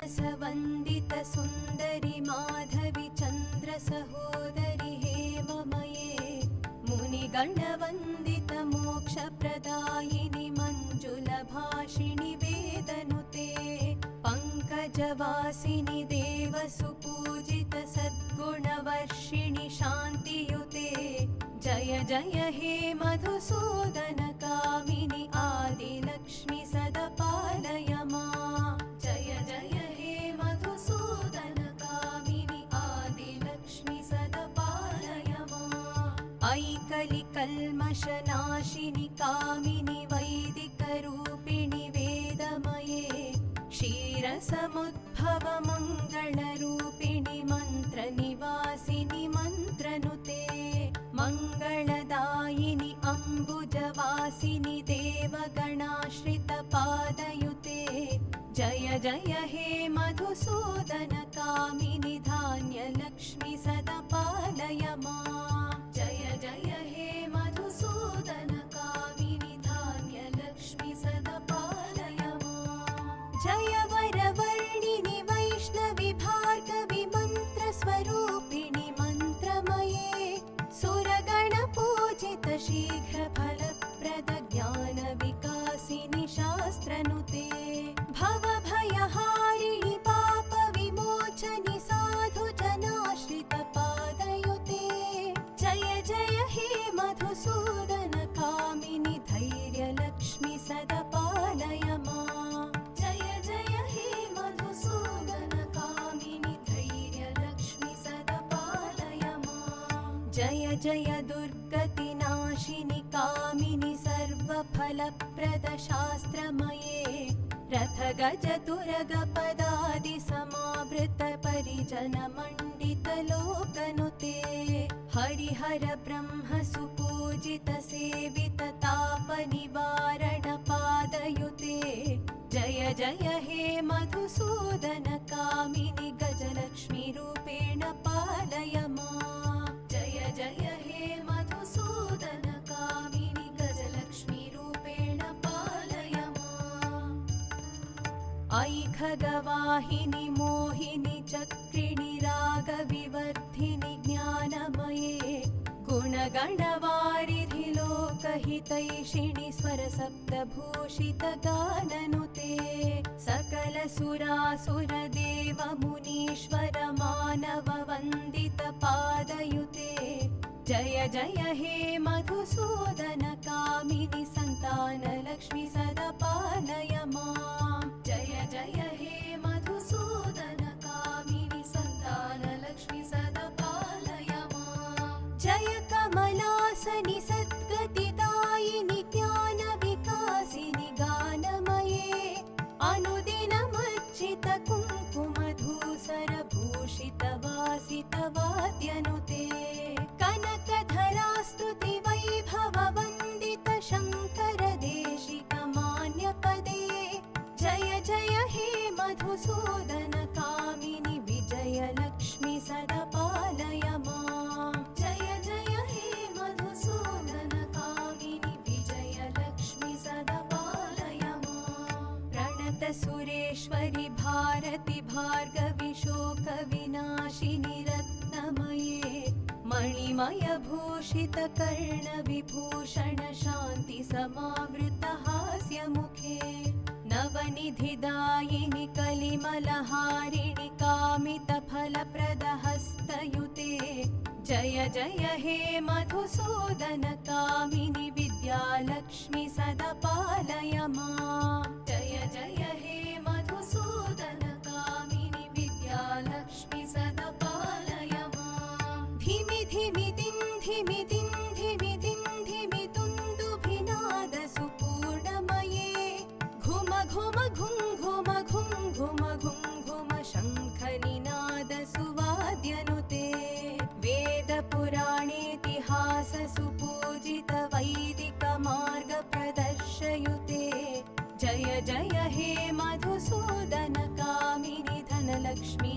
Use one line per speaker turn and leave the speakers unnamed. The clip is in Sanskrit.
मानसवन्दित सुन्दरि माधवि चन्द्र सहोदरि हेममये मुनिगणवन्दित मोक्षप्रदायिनि मञ्जुलभाषिणि वेदनुते पङ्कजवासिनि देवसुपूजित सद्गुणवर्षिणि शान्तियुते जय जय हे मधुसूदन कामिनि आदिलक्ष्मि सदपालय मां जय जय हे मधुसूदन कामिनि आदिलक्ष्मि सदपालय मां ऐकलिकल्मषनाशिनि कामिनि वैदिकरूपिणि वेदमये क्षीरसमुद्भव मङ्गलरूपिणि मन्त्रनिवासिनि मन्त्रनुते मङ्गलदायिनि अम्बुजवासिनि देवगणाश्रितपादयुते जय जय हे मधुसूदन कामिनि धान्यलक्ष्मि सदपालय मां जय जय हे मधुसूदन कामिनि धान्यलक्ष्मि सदपालय मां जय वरवर्णिनि वैष्णवि भार्गवि मन्त्रस्वरूपिणि मन्त्रमये सुरगणपूजित शीघ्रफलप्रद ज्ञानविकासिनि शास्त्रनुते भवभयहारिणि पापविमोचनि साधुजनाश्रितपादयुते जय जय हे मधुसूदन कामिनि धैर्यलक्ष्मि सदपालय मां जय जय हे मधुसूदन कामिनि धैर्यलक्ष्मि सदपालय मां जय जय दुर्गतिनाशिनि कामिनि सर्वफलप्रद शास्त्रमये रथगजतुरगपदादि समावृत परिजनमण्डित लोकनुते हरिहर ब्रह्म सुपूजित सेवित तापनिवारण पादयुते जय जय हे मधुसूदन कामिनि गजलक्ष्मी रूपेण पालय मां जय जय हे मधुसूदन कामिनि गजलक्ष्मी रूपेण पालय मां ऐ खगवाहिनि मोहिनि चक्रिणि रागविवर्धिनि ज्ञानमये गुणगणवारिधि लोकहितैषिणि स्वरसप्तभूषित गाननुते सकलसुरासुर देव मुनीश्वर मानव वन्दित पादयुते जय जय हे मधुसूदन कामिनि सन्तानलक्ष्मि सदपालय मां जय जय हे मधुसूदन कामिनि सन्तानलक्ष्मि सदपालय मां जय कमलासनि सद्गतिदायिनि ज्ञानविकासिनि गानमये अनुदिनमर्चित कुङ्कुमधूसर भूषित वासित वाद्यनुते कनकधरास्तुति वैभव वन्दित शङ्कर देशिक मान्यपदे जय जय हे मधुसूदन कामिनि विजयलक्ष्मि सदपालय मां जय जय हे मधुसूदन कामिनि विजयलक्ष्मि सदपालय मां प्रणत सुरेश्वरि भारति भार्गवि शोकविनाशिनि रत्नमये मणिमय भूषित कर्णविभूषण शान्ति समावृत हास्यमुखे नवनिधिदायिनि कलिमलहारिणि कामित फलप्रद हस्तयुते जय जय हे मधुसूदन कामिनि विद्यालक्ष्मि सदपालय मां जय जय हे मधुसूदन कामिनि विद्यालक्ष्मि सदपालय मां धिमि धिमि दिं धिमि दिं धिमि दिं धिमि तुन्दुभिनाद सुपूर्णमये घुम घुम घुं घुम घुं घुम घुं घुम शङ्खनिनाद सुवाद्यनुते वेद पुराणेतिहास सुपूजित वैदिक मार्ग प्रदर्शयुते जय जय हे मधुसूदन कामिनि धनलक्ष्मी